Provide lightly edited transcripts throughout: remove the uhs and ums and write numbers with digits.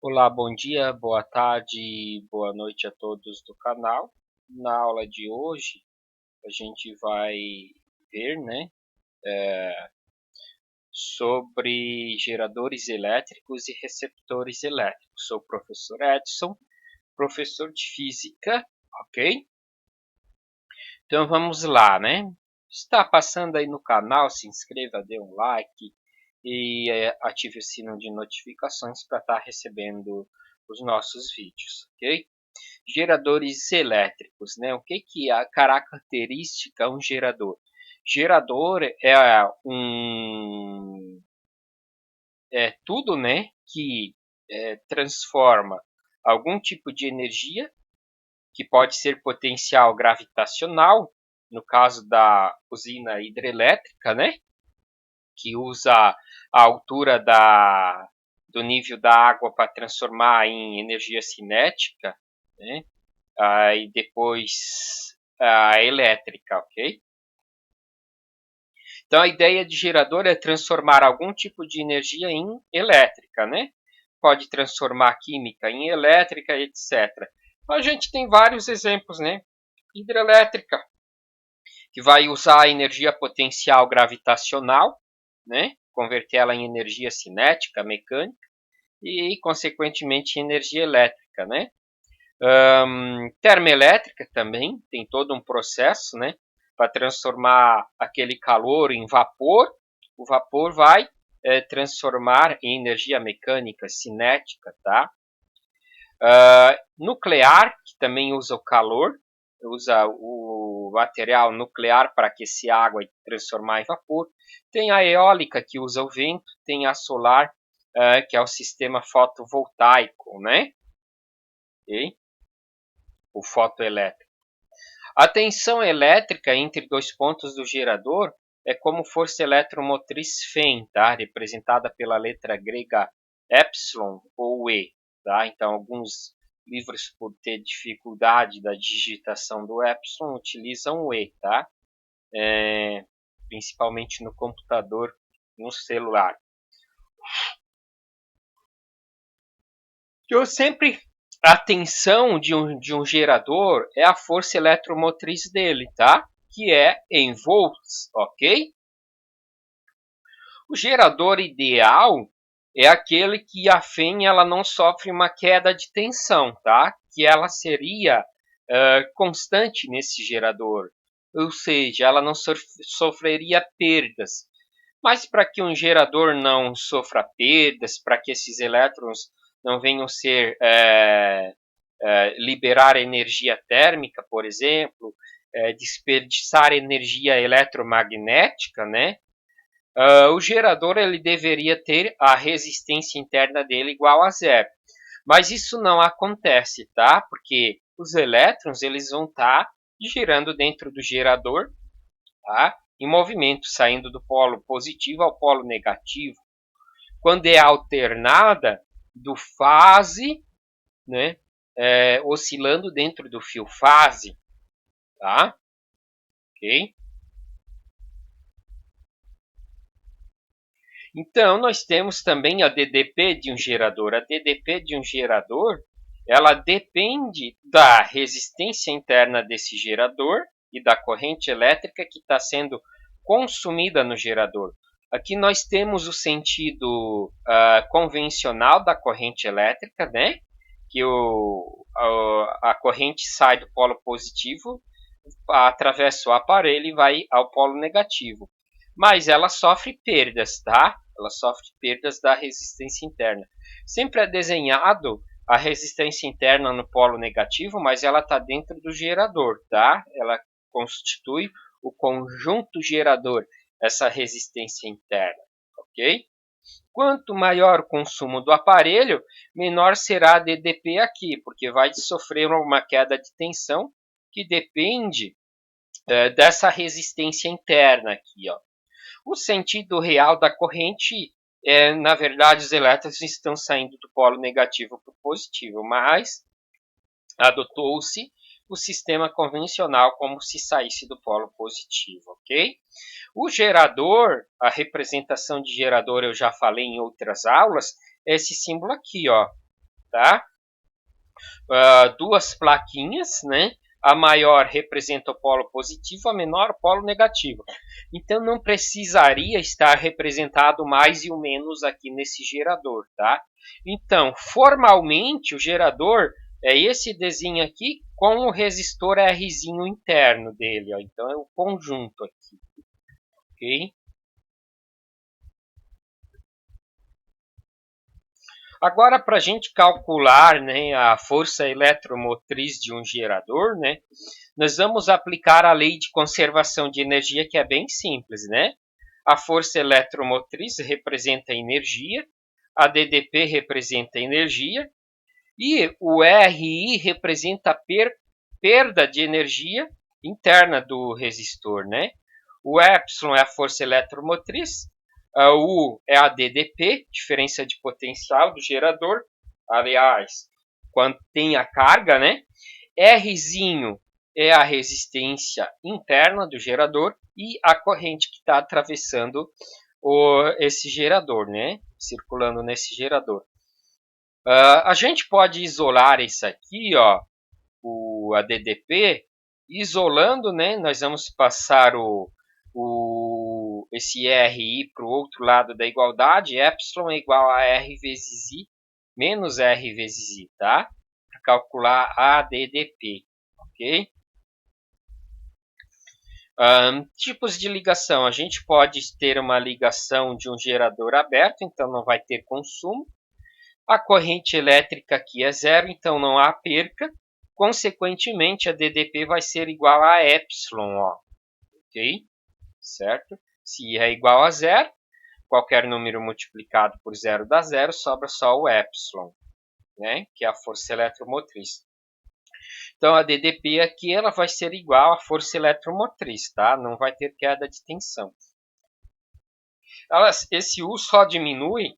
Olá, bom dia, boa tarde, boa noite a todos do canal. Na aula de hoje, a gente vai ver, sobre geradores elétricos e receptores elétricos. Sou o professor Edson, professor de física, ok? Então vamos lá, né? Está passando aí no canal, se inscreva, dê um like e ative o sino de notificações para estar recebendo os nossos vídeos, ok? Geradores elétricos, né? O que é a característica de um gerador? Gerador é tudo, né, que transforma algum tipo de energia, que pode ser potencial gravitacional, no caso da usina hidrelétrica, né, que usa a altura do nível da água para transformar em energia cinética, né, e depois a elétrica, ok? Então a ideia de gerador é transformar algum tipo de energia em elétrica, né? Pode transformar química em elétrica, etc. Então, a gente tem vários exemplos, né? Hidrelétrica, que vai usar a energia potencial gravitacional, né? Convertê-la em energia cinética, mecânica, e, consequentemente, energia elétrica, né? Termoelétrica também tem todo um processo, né, para transformar aquele calor em vapor. O vapor vai transformar em energia mecânica cinética, tá? Nuclear, que também usa o calor, usa o material nuclear para aquecer a água e transformar em vapor. Tem a eólica, que usa o vento. Tem a solar, que é o sistema fotovoltaico, né? Okay? O fotoelétrico. A tensão elétrica entre dois pontos do gerador é como força eletromotriz Φ, tá? Representada pela letra grega epsilon ou E. Tá? Então, alguns livros, por ter dificuldade da digitação do epsilon, utilizam o E, tá? Principalmente no computador, no celular. Eu sempre a tensão de um gerador é a força eletromotriz dele, tá? Que é em volts, ok? O gerador ideal é aquele que a FEM ela não sofre uma queda de tensão, tá? Que ela seria constante nesse gerador, ou seja, ela não sofreria perdas. Mas para que um gerador não sofra perdas, para que esses elétrons não venham ser liberar energia térmica, por exemplo, desperdiçar energia eletromagnética, né? O gerador ele deveria ter a resistência interna dele igual a zero. Mas isso não acontece, tá? Porque os elétrons eles vão estar girando dentro do gerador, tá? Em movimento, saindo do polo positivo ao polo negativo. Quando é alternada do fase, né? Oscilando dentro do fio fase, tá? Ok? Então, nós temos também a DDP de um gerador. A DDP de um gerador, ela depende da resistência interna desse gerador e da corrente elétrica que está sendo consumida no gerador. Aqui nós temos o sentido convencional da corrente elétrica, né? Que a corrente sai do polo positivo, atravessa o aparelho e vai ao polo negativo. Mas ela sofre perdas, tá? Ela sofre perdas da resistência interna. Sempre é desenhado a resistência interna no polo negativo, mas ela está dentro do gerador, tá? Ela constitui o conjunto gerador, essa resistência interna, ok? Quanto maior o consumo do aparelho, menor será a DDP aqui, porque vai sofrer uma queda de tensão que depende dessa resistência interna aqui, ó. O sentido real da corrente na verdade, os elétrons estão saindo do polo negativo para o positivo, mas adotou-se o sistema convencional como se saísse do polo positivo, ok? O gerador, a representação de gerador eu já falei em outras aulas, é esse símbolo aqui, ó. tá? Duas plaquinhas, né? A maior representa o polo positivo, a menor o polo negativo. Então não precisaria estar representado o mais e o menos aqui nesse gerador, tá? Então, formalmente o gerador é esse desenho aqui com o resistor Rzinho interno dele, ó. Então é o conjunto aqui, ok? Agora, para a gente calcular, né, a força eletromotriz de um gerador, né, nós vamos aplicar a lei de conservação de energia, que é bem simples, né? A força eletromotriz representa energia, a DDP representa energia e o RI representa a perda de energia interna do resistor, né? O epsilon é a força eletromotriz, a U é a DDP, diferença de potencial do gerador, aliás, quando tem a carga, né? Rzinho é a resistência interna do gerador e a corrente que está atravessando esse gerador, né? Circulando nesse gerador. A gente pode isolar isso aqui, ó, a DDP, isolando, né? Nós vamos passar esse RI para o outro lado da igualdade, epsilon é igual a R vezes I menos R vezes I, tá? Para calcular a DDP, ok? Tipos de ligação. A gente pode ter uma ligação de um gerador aberto, então não vai ter consumo. A corrente elétrica aqui é zero, então não há perca. Consequentemente, a DDP vai ser igual a epsilon, ó. Ok? Certo? Se I é igual a zero, qualquer número multiplicado por zero dá zero, sobra só o epsilon, né? Que é a força eletromotriz. Então, a DDP aqui ela vai ser igual à força eletromotriz, tá? Não vai ter queda de tensão. Esse U só diminui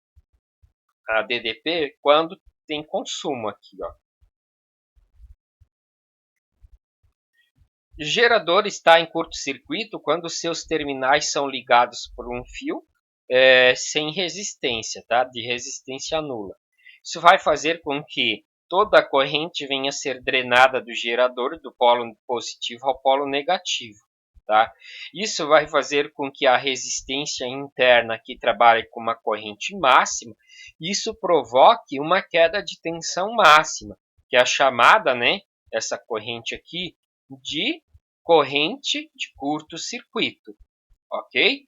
a DDP quando tem consumo aqui, ó. O gerador está em curto-circuito quando seus terminais são ligados por um fio sem resistência, tá? De resistência nula. Isso vai fazer com que toda a corrente venha a ser drenada do gerador do polo positivo ao polo negativo. Tá? Isso vai fazer com que a resistência interna que trabalhe com uma corrente máxima, isso provoque uma queda de tensão máxima, que é a chamada, né, essa corrente aqui, de corrente de curto-circuito, ok?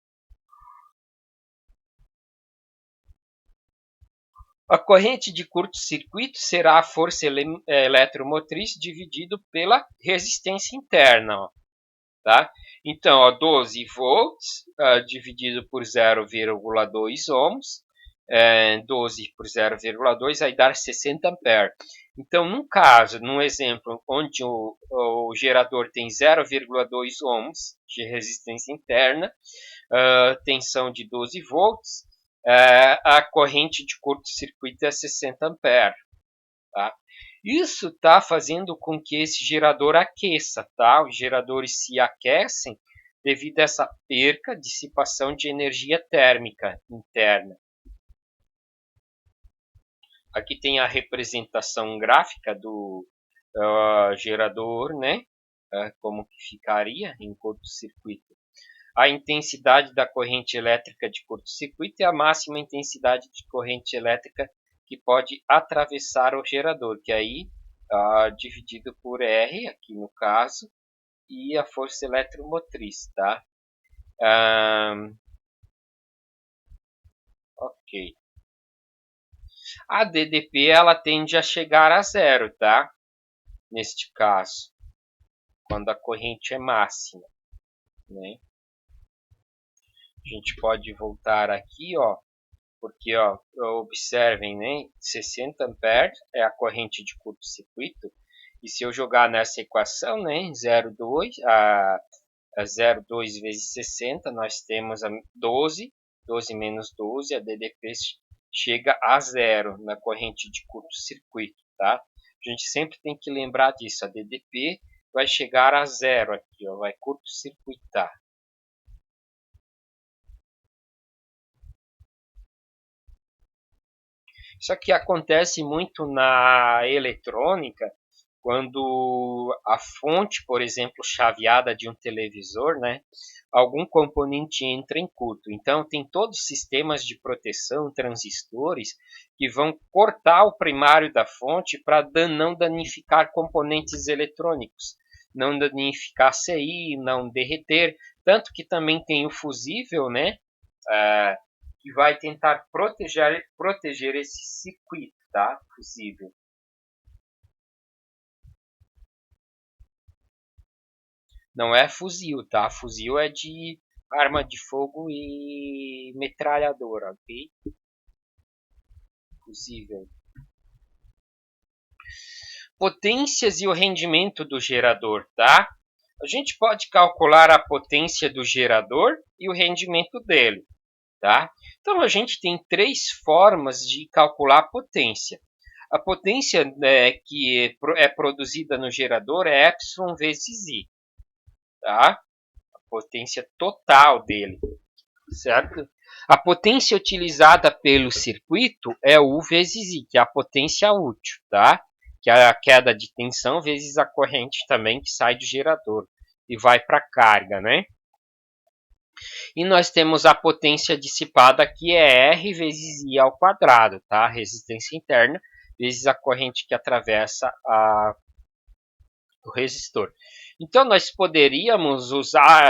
A corrente de curto-circuito será a força eletromotriz dividido pela resistência interna, ó, tá? Então, ó, 12 volts dividido por 0,2 ohms, 12 por 0,2 vai dar 60 amperes. Então, num exemplo onde o gerador tem 0,2 ohms de resistência interna, tensão de 12 volts, a corrente de curto-circuito é 60 amperes. Tá? Isso está fazendo com que esse gerador aqueça. Tá? Os geradores se aquecem devido a essa perca, dissipação de energia térmica interna. Aqui tem a representação gráfica do gerador, né? Como que ficaria em curto-circuito. A intensidade da corrente elétrica de curto-circuito é a máxima intensidade de corrente elétrica que pode atravessar o gerador, que aí dividido por R, aqui no caso, e a força eletromotriz, tá? Ok. A DDP ela tende a chegar a zero, tá? Neste caso, quando a corrente é máxima, né? A gente pode voltar aqui, ó, porque, ó, observem, né? 60 amperes é a corrente de curto-circuito. E se eu jogar nessa equação, né? 0,2 0,2 vezes 60, nós temos a 12. 12 menos 12, a DDP chega a zero na corrente de curto-circuito, tá? A gente sempre tem que lembrar disso. A DDP vai chegar a zero aqui, ó, vai curto-circuitar. Isso aqui acontece muito na eletrônica, quando a fonte, por exemplo, chaveada de um televisor, né, algum componente entra em curto. Então, tem todos os sistemas de proteção, transistores, que vão cortar o primário da fonte para não danificar componentes eletrônicos, não danificar CI, não derreter. Tanto que também tem o fusível, né, que vai tentar proteger esse circuito, tá? Fusível. Não é fuzil, tá? Fuzil é de arma de fogo e metralhadora, ok? Fusível. Potências e o rendimento do gerador, tá? A gente pode calcular a potência do gerador e o rendimento dele, tá? Então a gente tem três formas de calcular a potência. A potência que é produzida no gerador é epsilon vezes I, tá? A potência total dele, certo? A potência utilizada pelo circuito é U vezes I, que é a potência útil, tá? Que é a queda de tensão vezes a corrente também que sai do gerador e vai para a carga, né? E nós temos a potência dissipada, que é R vezes I ao quadrado, tá? A resistência interna vezes a corrente que atravessa o resistor. Então, nós poderíamos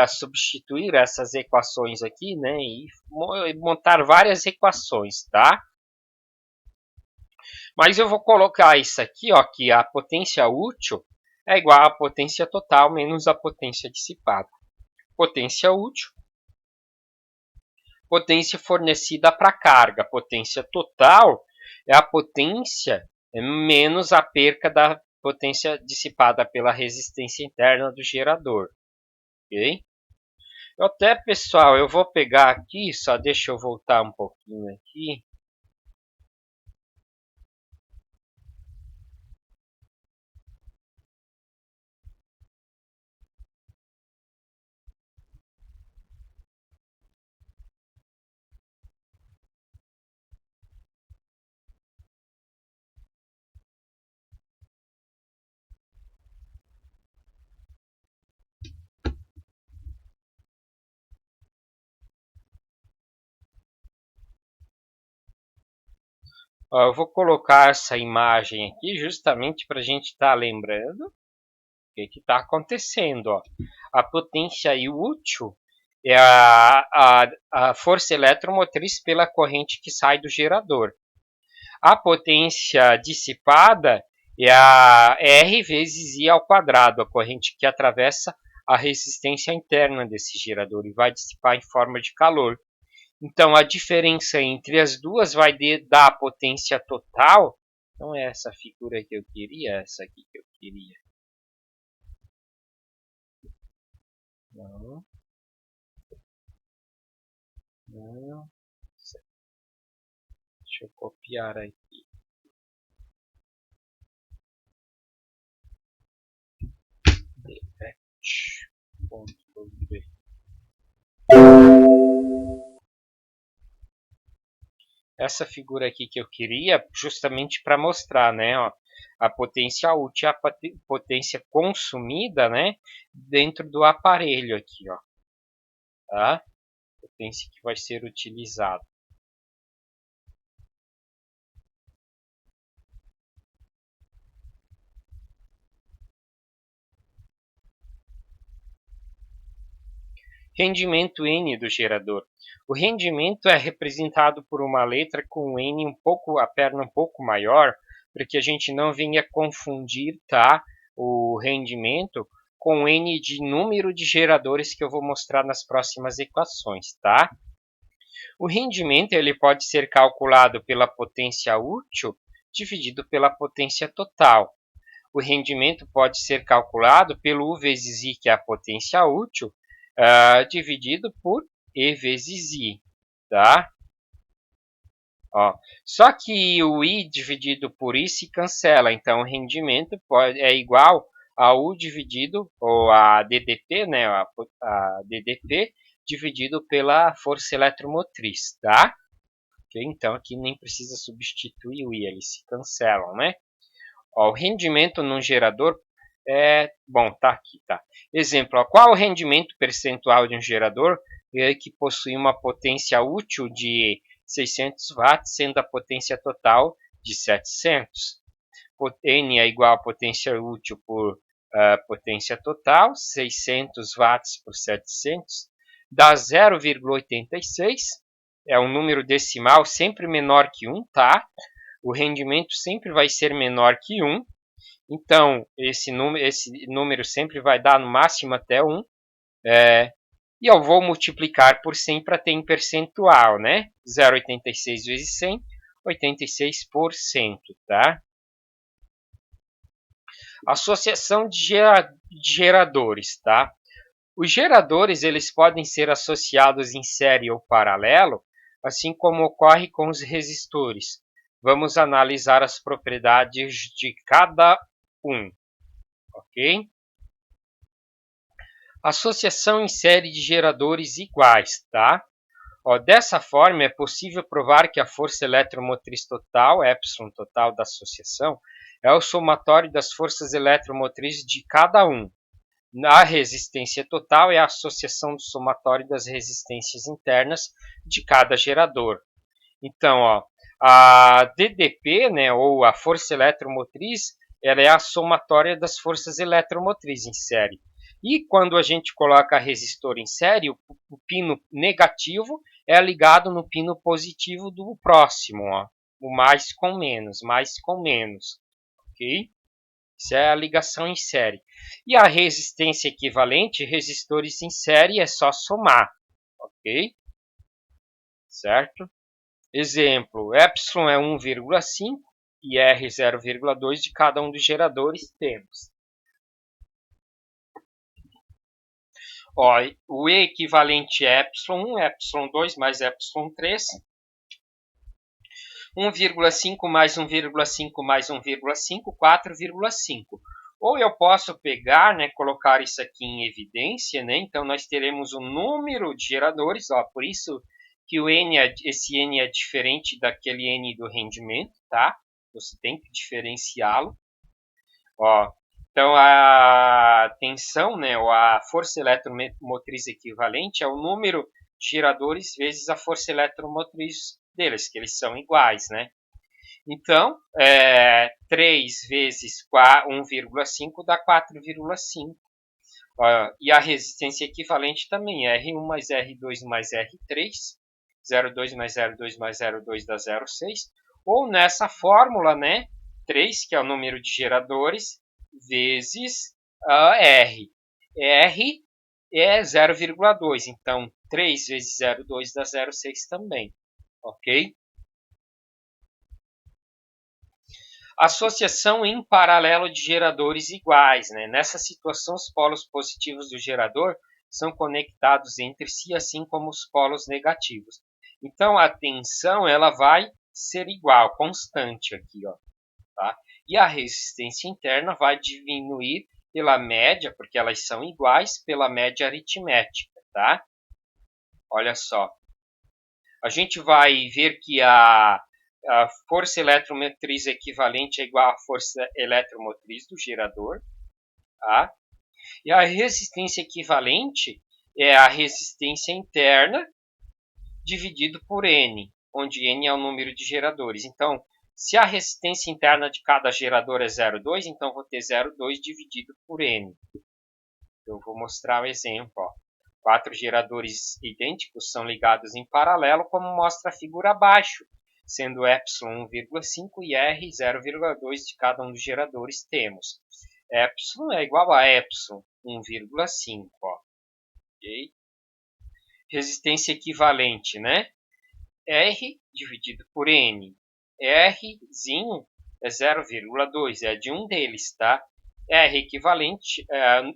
substituir essas equações aqui, né? E montar várias equações, tá? Mas eu vou colocar isso aqui, ó, que a potência útil é igual à potência total menos a potência dissipada. Potência útil, potência fornecida para carga. Potência total é a potência menos a perca da potência dissipada pela resistência interna do gerador. Ok? Até, pessoal, eu vou pegar aqui, só deixa eu voltar um pouquinho aqui. Ó, eu vou colocar essa imagem aqui justamente para a gente estar lembrando o que está acontecendo. Ó. A potência útil é a força eletromotriz pela corrente que sai do gerador. A potência dissipada é a R vezes I ao quadrado, a corrente que atravessa a resistência interna desse gerador e vai dissipar em forma de calor. Então, a diferença entre as duas vai dar a potência total. Não é essa figura que eu queria, é essa aqui que eu queria. Não. Não. Deixa eu copiar aqui. Delete.v. Essa figura aqui que eu queria, justamente para mostrar, né, ó, a potência útil, a potência consumida, né, dentro do aparelho aqui, ó, tá? Potência que vai ser utilizada. Rendimento N do gerador. O rendimento é representado por uma letra com N a perna um pouco maior, para que a gente não venha confundir, tá, o rendimento com N de número de geradores que eu vou mostrar nas próximas equações, tá? O rendimento ele pode ser calculado pela potência útil dividido pela potência total. O rendimento pode ser calculado pelo U vezes I, que é a potência útil, dividido por E vezes I, tá? Ó, só que o I dividido por I se cancela, então o rendimento é igual a U dividido, ou a DDP, né, a DDP, dividido pela força eletromotriz, tá? Ok? Então aqui nem precisa substituir o I, eles se cancelam, né? Ó, o rendimento num gerador bom, tá aqui, tá. Exemplo, ó, qual o rendimento percentual de um gerador que possui uma potência útil de 600 watts, sendo a potência total de 700? N é igual a potência útil por potência total, 600 watts por 700, dá 0,86, é um número decimal sempre menor que 1, tá? O rendimento sempre vai ser menor que 1, então esse número sempre vai dar no máximo até 1, e eu vou multiplicar por 100 para ter em percentual, né? 0,86 vezes 100, 86%, tá? Associação de geradores, tá? Os geradores eles podem ser associados em série ou paralelo, assim como ocorre com os resistores. Vamos analisar as propriedades de cada um, ok? Associação em série de geradores iguais, tá? Ó, dessa forma, é possível provar que a força eletromotriz total, epsilon total da associação, é o somatório das forças eletromotrizes de cada um. A resistência total é a associação do somatório das resistências internas de cada gerador. Então, ó, a DDP, né, ou a força eletromotriz, ela é a somatória das forças eletromotrizes em série. E quando a gente coloca resistor em série, o pino negativo é ligado no pino positivo do próximo, ó, o mais com menos, ok? Isso é a ligação em série. E a resistência equivalente, resistores em série, é só somar, ok? Certo? Exemplo, epsilon é 1,5 e R 0,2 de cada um dos geradores temos. Ó, o E equivalente é epsilon 1, epsilon 2 mais epsilon 3. 1,5 mais 1,5 mais 1,5, 4,5. Ou eu posso pegar, né, colocar isso aqui em evidência, né? Então nós teremos um número de geradores, ó, por isso que o N esse N é diferente daquele N do rendimento, tá? Você tem que diferenciá-lo. Ó, então a tensão, né, ou a força eletromotriz equivalente é o número de geradores vezes a força eletromotriz deles, que eles são iguais, né? Então, 3 vezes 1,5 dá 4,5. E a resistência equivalente também, R1 mais R2 mais R3, 0,2 mais 0,2 mais 0,2 dá 0,6. Ou nessa fórmula, né, 3, que é o número de geradores, vezes R. R é 0,2, então 3 vezes 0,2 dá 0,6 também, ok? Associação em paralelo de geradores iguais, né? Nessa situação, os polos positivos do gerador são conectados entre si, assim como os polos negativos. Então, a tensão ela vai ser igual, constante aqui, ó, tá? E a resistência interna vai diminuir pela média, porque elas são iguais, pela média aritmética, tá? Olha só. A gente vai ver que a força eletromotriz equivalente é igual à força eletromotriz do gerador, tá? E a resistência equivalente é a resistência interna dividido por N, onde N é o número de geradores. Então, se a resistência interna de cada gerador é 0,2, então vou ter 0,2 dividido por N. Eu vou mostrar o exemplo. Ó. 4 geradores idênticos são ligados em paralelo, como mostra a figura abaixo, sendo epsilon 1,5 e R 0,2 de cada um dos geradores temos. Epsilon é igual a epsilon 1,5. Okay? Resistência equivalente, né? R dividido por N. Rzinho é 0,2, é de um deles, tá? R equivalente,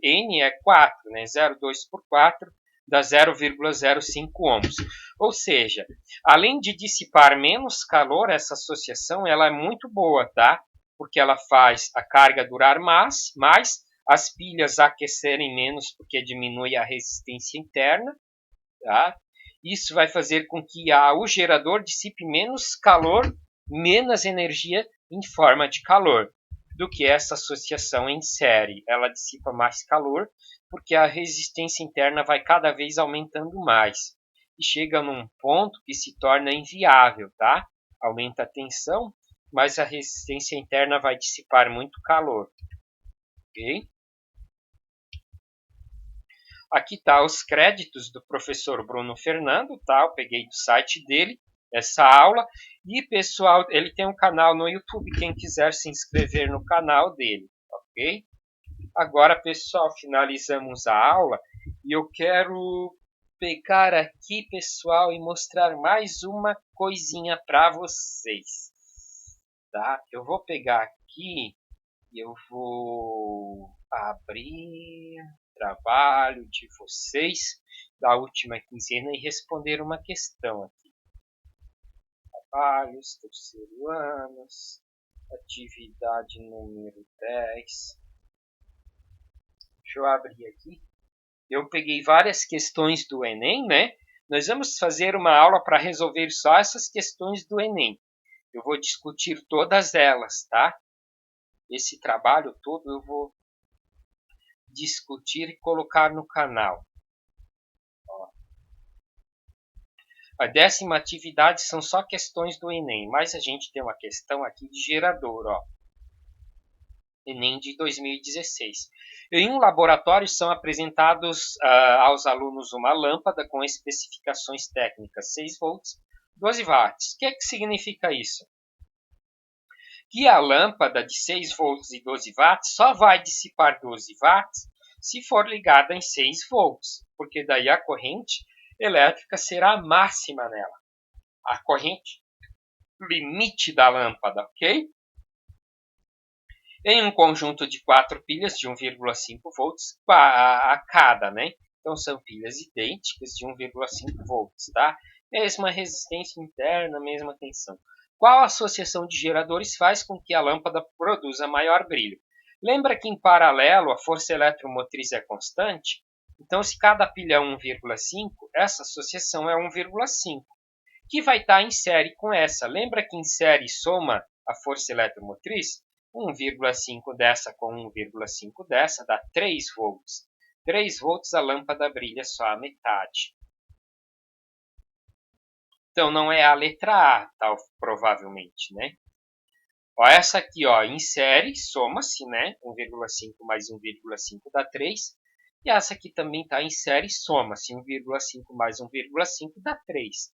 N é 4, né? 0,2 por 4 dá 0,05 ohms. Ou seja, além de dissipar menos calor, essa associação ela é muito boa, tá? Porque ela faz a carga durar mais as pilhas aquecerem menos, porque diminui a resistência interna, tá? Isso vai fazer com que o gerador dissipe menos calor, menos energia em forma de calor do que essa associação em série. Ela dissipa mais calor porque a resistência interna vai cada vez aumentando mais e chega num ponto que se torna inviável, tá? Aumenta a tensão, mas a resistência interna vai dissipar muito calor, ok? Aqui tá os créditos do professor Bruno Fernando, tá? Eu peguei do site dele essa aula. E, pessoal, ele tem um canal no YouTube, quem quiser se inscrever no canal dele, ok? Agora, pessoal, finalizamos a aula e eu quero pegar aqui, pessoal, e mostrar mais uma coisinha para vocês, tá? Eu vou pegar aqui e eu vou abrir trabalho de vocês da última quinzena e responder uma questão aqui. Trabalhos, terceiro anos, atividade número 10. Deixa eu abrir aqui. Eu peguei várias questões do Enem, né? Nós vamos fazer uma aula para resolver só essas questões do Enem. Eu vou discutir todas elas, tá? Esse trabalho todo eu vou discutir e colocar no canal. Ó. A 10ª atividade são só questões do Enem, mas a gente tem uma questão aqui de gerador, ó. Enem de 2016. Em um laboratório são apresentados aos alunos uma lâmpada com especificações técnicas 6 volts, 12 watts. O que significa isso? Que a lâmpada de 6 volts e 12 watts só vai dissipar 12 watts se for ligada em 6 volts, porque daí a corrente elétrica será máxima nela. A corrente limite da lâmpada, ok? Em um conjunto de 4 pilhas de 1,5 volts a cada, né? Então são pilhas idênticas de 1,5 volts, tá? Mesma resistência interna, mesma tensão. Qual associação de geradores faz com que a lâmpada produza maior brilho? Lembra que em paralelo a força eletromotriz é constante? Então, se cada pilha é 1,5, essa associação é 1,5, que vai estar em série com essa. Lembra que em série soma a força eletromotriz? 1,5 dessa com 1,5 dessa dá 3 volts. 3 volts a lâmpada brilha só a metade. Então não é a letra A, tal, provavelmente, né? Ó, essa aqui, ó, em série, soma-se, né? 1,5 mais 1,5 dá 3. E essa aqui também está em série, soma-se. 1,5 mais 1,5 dá 3.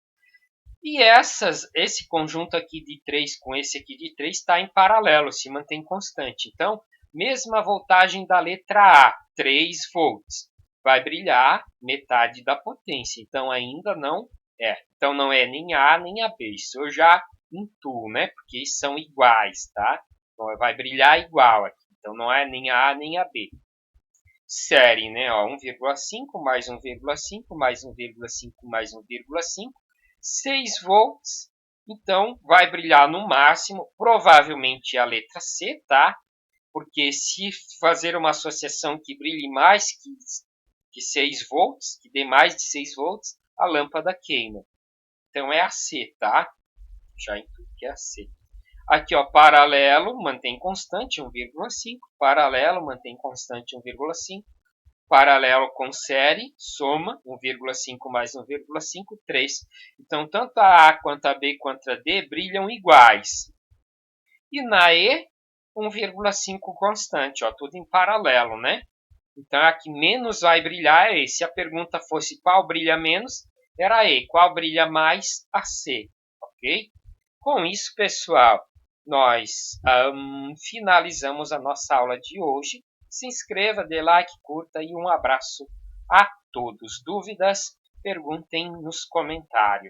E esse conjunto aqui de 3 com esse aqui de 3 está em paralelo, se mantém constante. Então, mesma voltagem da letra A, 3 volts. Vai brilhar metade da potência. Então, ainda não é. Então, não é nem A nem a B. Isso eu já intuo, né? Porque são iguais, tá? Então, vai brilhar igual aqui. Então, não é nem a A nem a B. Série, né? 1,5 mais 1,5 mais 1,5 mais 1,5. 6 volts, então vai brilhar no máximo, provavelmente a letra C, tá? Porque se fazer uma associação que brilhe mais que 6 volts, que dê mais de 6 volts, a lâmpada queima. Então é a C, tá? Já intuo que é a C. Aqui, ó, paralelo, mantém constante 1,5, paralelo, mantém constante 1,5, paralelo com série, soma, 1,5 mais 1,5, 3. Então, tanto a A quanto a B quanto a D brilham iguais. E na E, 1,5 constante, ó, tudo em paralelo, né? Então, a que menos vai brilhar é E. Se a pergunta fosse qual brilha menos, era a E. Qual brilha mais? A C, ok? Com isso, pessoal, nós finalizamos a nossa aula de hoje. Se inscreva, dê like, curta e um abraço a todos. Dúvidas? Perguntem nos comentários.